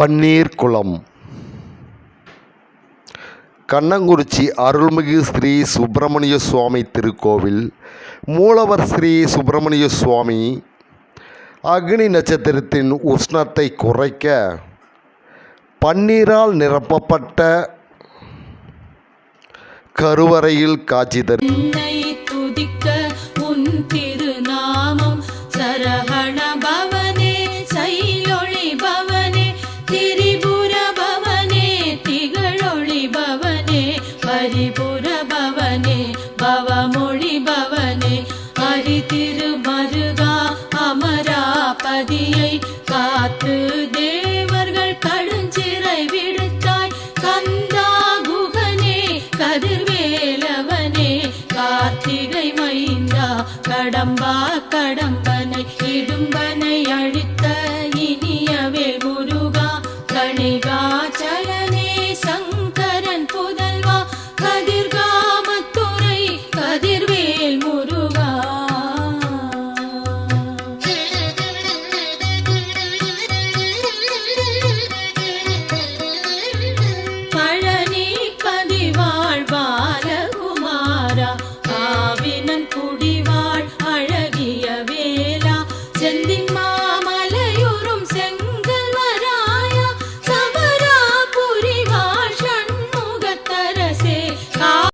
பன்னீர்குளம் கண்ணங்குறிச்சி அருள்மிகு ஸ்ரீ சுப்பிரமணிய சுவாமி திருக்கோவில். மூலவர் ஸ்ரீ சுப்பிரமணிய சுவாமி அக்னி நட்சத்திரத்தின் உஷ்ணத்தை குறைக்க பன்னீரால் நிரப்பப்பட்ட கருவறையில் காட்சி தரும். பரிபுர பவனே பவமொழி பவனே ஹரி திருமருகா அமராபதியை காத்து